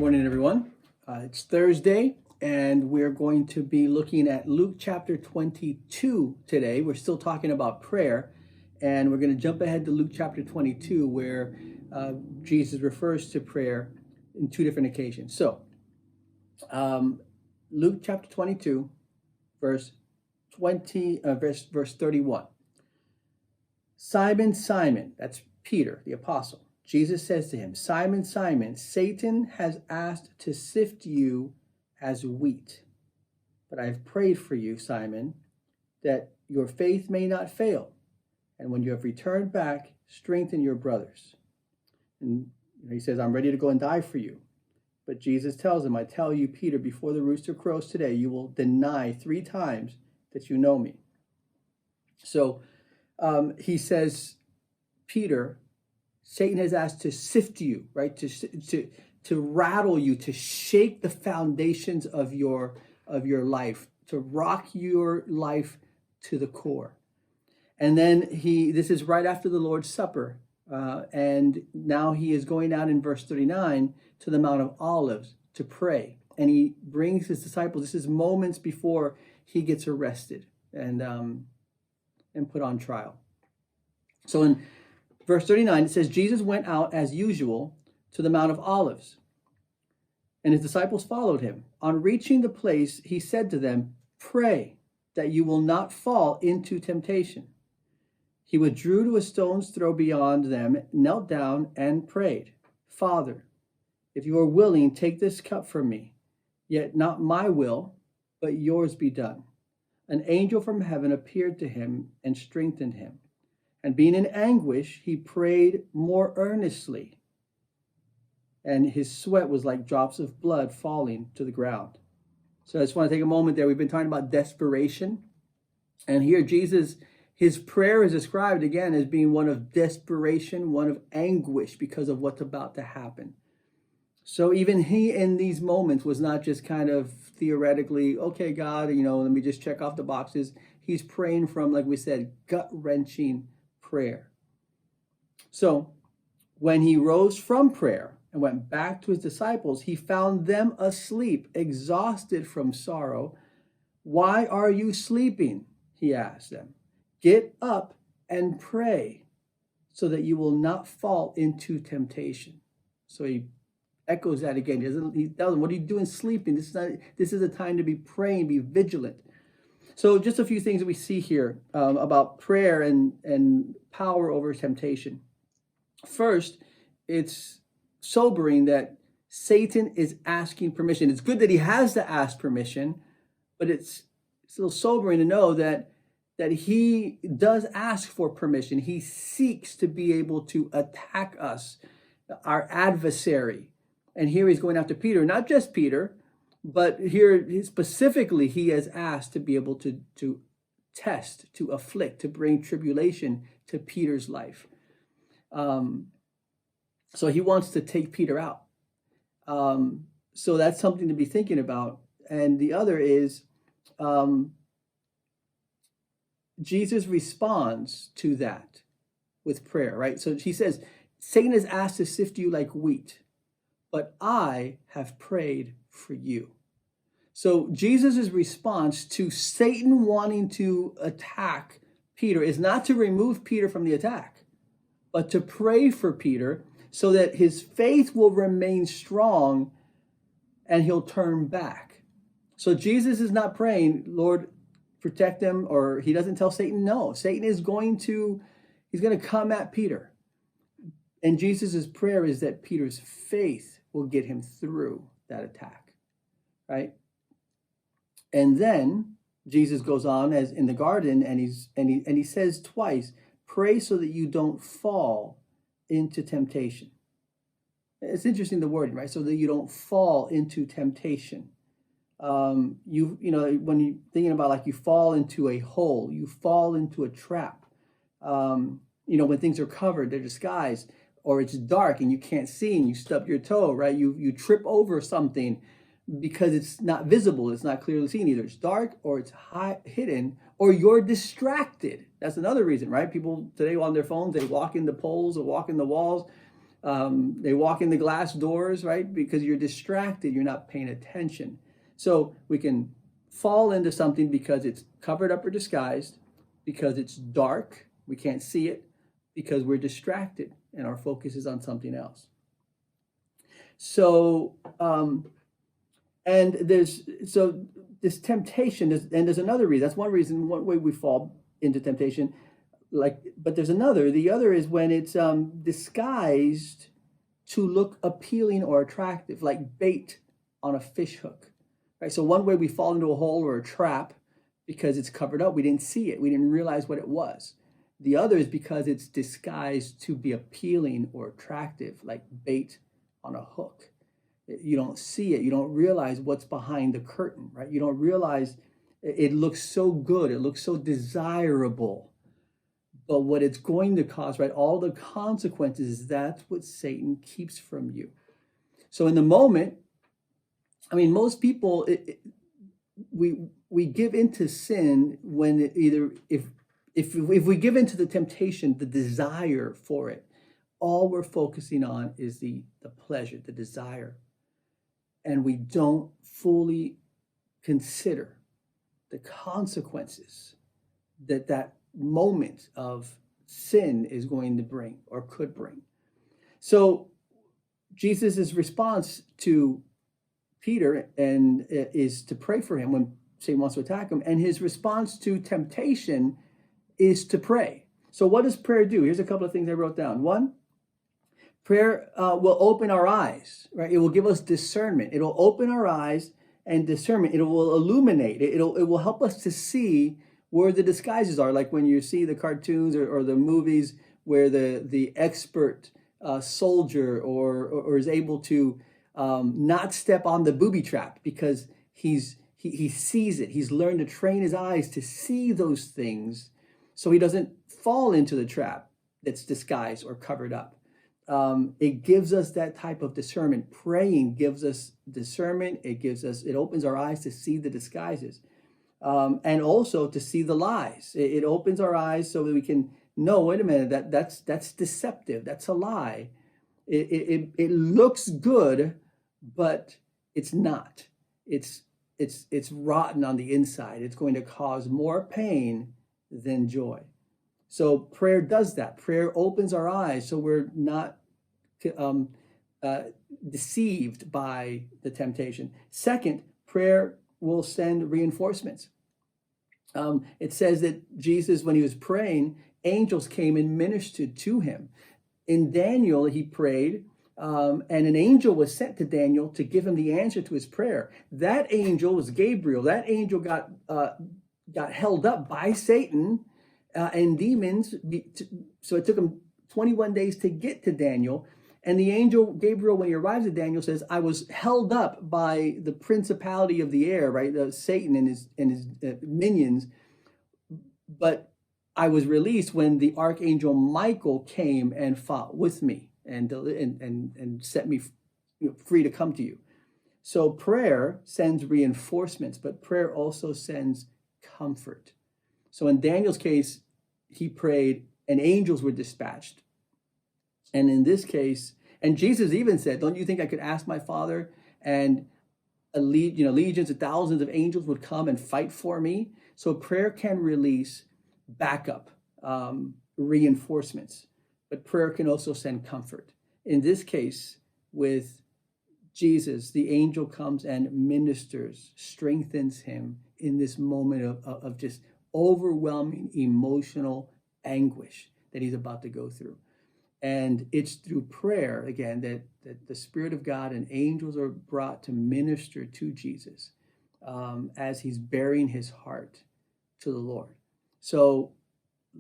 Morning, everyone. It's Thursday, and we're going to be looking at Luke chapter 22 today. We're still talking about prayer, and we're going to jump ahead to Luke chapter 22, where Jesus refers to prayer in two different occasions. So, Luke chapter 22, verse 31. Simon, Simon, that's Peter, the apostle. Jesus says to him, Simon, Simon, Satan has asked to sift you as wheat. But I have prayed for you, Simon, that your faith may not fail. And when you have returned back, strengthen your brothers. And he says, I'm ready to go and die for you. But Jesus tells him, I tell you, Peter, before the rooster crows today, you will deny 3 times that you know me. So he says, Peter, Satan has asked to sift you, right? To rattle you, to shake the foundations of your life, to rock your life to the core. And then this is right after the Lord's Supper. And now he is going out in verse 39 to the Mount of Olives to pray. And he brings his disciples. This is moments before he gets arrested and put on trial. So in verse 39, it says, Jesus went out as usual to the Mount of Olives, and his disciples followed him. On reaching the place, he said to them, pray that you will not fall into temptation. He withdrew to a stone's throw beyond them, knelt down, and prayed, Father, if you are willing, take this cup from me, yet not my will, but yours be done. An angel from heaven appeared to him and strengthened him. And being in anguish, he prayed more earnestly, and his sweat was like drops of blood falling to the ground. So I just want to take a moment there. We've been talking about desperation. And here Jesus, his prayer is described again as being one of desperation, one of anguish because of what's about to happen. So even he in these moments was not just kind of theoretically, okay, God, let me just check off the boxes. He's praying from, like we said, gut-wrenching prayer. So when he rose from prayer and went back to his disciples, he found them asleep, exhausted from sorrow. Why are you sleeping? He asked them. Get up and pray so that you will not fall into temptation. So he echoes that again. He tells them, what are you doing sleeping? This is a time to be praying, be vigilant. So just a few things that we see here about prayer and power over temptation. First, it's sobering that Satan is asking permission. It's good that he has to ask permission, but it's still sobering to know that he does ask for permission. He seeks to be able to attack us, our adversary. And here he's going after Peter, not just Peter, but here specifically he has asked to be able to test, to afflict, to bring tribulation to Peter's life. So he wants to take Peter out. So that's something to be thinking about. And the other is Jesus responds to that with prayer, right? So he says, Satan has asked to sift you like wheat, but I have prayed for you. So Jesus' response to Satan wanting to attack Peter is not to remove Peter from the attack, but to pray for Peter so that his faith will remain strong and he'll turn back. So Jesus is not praying, Lord, protect him, or he doesn't tell Satan no. Satan is going to come at Peter. And Jesus' prayer is that Peter's faith will get him through that attack, right? And then Jesus goes on as in the garden, and he says twice, pray so that you don't fall into temptation. It's interesting, the wording, right? So that you don't fall into temptation. When you're thinking about, like, you fall into a hole, you fall into a trap. When things are covered, they're disguised, or it's dark and you can't see and you stub your toe, right? You trip over something because it's not visible, it's not clearly seen. Either it's dark or it's hidden, or you're distracted. That's another reason, right? People today on their phones, they walk in the poles or walk in the walls They walk in the glass doors, right? Because you're distracted, you're not paying attention. So we can fall into something because it's covered up or disguised, because it's dark, we can't see it, because we're distracted and our focus is on something else. So, and there's this temptation, and there's another reason. That's one reason, one way we fall into temptation. But there's another. The other is when it's disguised to look appealing or attractive, like bait on a fish hook, right? So one way we fall into a hole or a trap because it's covered up. We didn't see it. We didn't realize what it was. The other is because it's disguised to be appealing or attractive, like bait on a hook. You don't see it. You don't realize what's behind the curtain, right? You don't realize it looks so good. It looks so desirable. But what it's going to cause, right? All the consequences, that's what Satan keeps from you. So in the moment, I mean, most people, we give into sin when if we give into the temptation, the desire for it, all we're focusing on is the pleasure, the desire. And we don't fully consider the consequences that moment of sin is going to bring or could bring. So Jesus' response to Peter is to pray for him when Satan wants to attack him. And his response to temptation is to pray. So what does prayer do? Here's a couple of things I wrote down. One, prayer will open our eyes, right? It will give us discernment. It'll open our eyes and discernment. It will illuminate. It will help us to see where the disguises are. Like when you see the cartoons or the movies where the expert soldier or is able to not step on the booby trap because he sees it. He's learned to train his eyes to see those things so he doesn't fall into the trap that's disguised or covered up. It gives us that type of discernment. Praying gives us discernment. It opens our eyes to see the disguises, and also to see the lies. It opens our eyes so that we can know, wait a minute, that's deceptive. That's a lie. It looks good, but it's not. It's rotten on the inside. It's going to cause more pain than joy. So prayer does that. Prayer opens our eyes so we're not deceived by the temptation. Second, prayer will send reinforcements. It says that Jesus, when he was praying, angels came and ministered to him. In Daniel, he prayed, and an angel was sent to Daniel to give him the answer to his prayer. That angel was Gabriel. That angel got held up by Satan and demons. So it took him 21 days to get to Daniel. And the angel Gabriel, when he arrives at Daniel, says, I was held up by the principality of the air, right? Satan and his minions. But I was released when the archangel Michael came and fought with me and set me free to come to you. So prayer sends reinforcements, but prayer also sends comfort. So in Daniel's case, he prayed and angels were dispatched. And in this case, and Jesus even said, don't you think I could ask my Father and legions of thousands of angels would come and fight for me? So prayer can release backup, reinforcements, but prayer can also send comfort. In this case, with Jesus, the angel comes and ministers, strengthens him in this moment of just overwhelming emotional anguish that he's about to go through. And it's through prayer, again, that the Spirit of God and angels are brought to minister to Jesus as he's bearing his heart to the Lord. So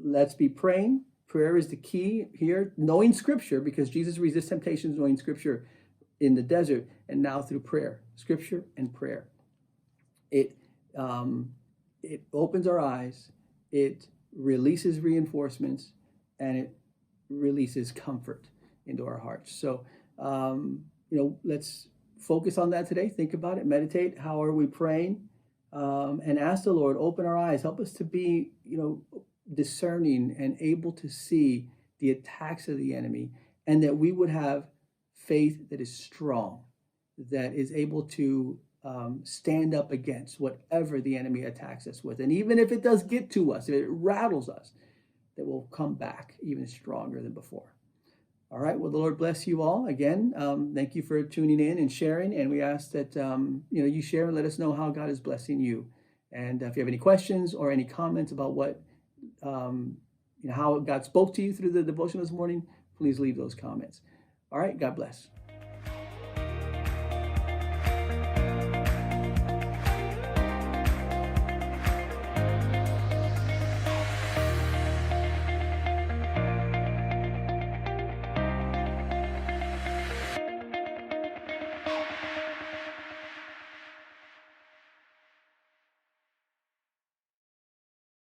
let's be praying. Prayer is the key here, knowing Scripture, because Jesus resists temptations, knowing Scripture in the desert, and now through prayer, Scripture and prayer. It opens our eyes, it releases reinforcements, and it releases comfort into our hearts. So, let's focus on that today. Think about it, meditate. How are we praying? And ask the Lord, open our eyes, help us to be, discerning and able to see the attacks of the enemy and that we would have faith that is strong, that is able to stand up against whatever the enemy attacks us with. And even if it does get to us, if it rattles us, that we'll come back even stronger than before. All right. Well, the Lord bless you all. Again, thank you for tuning in and sharing. And we ask that you share and let us know how God is blessing you. And if you have any questions or any comments about what how God spoke to you through the devotion this morning, please leave those comments. All right. God bless.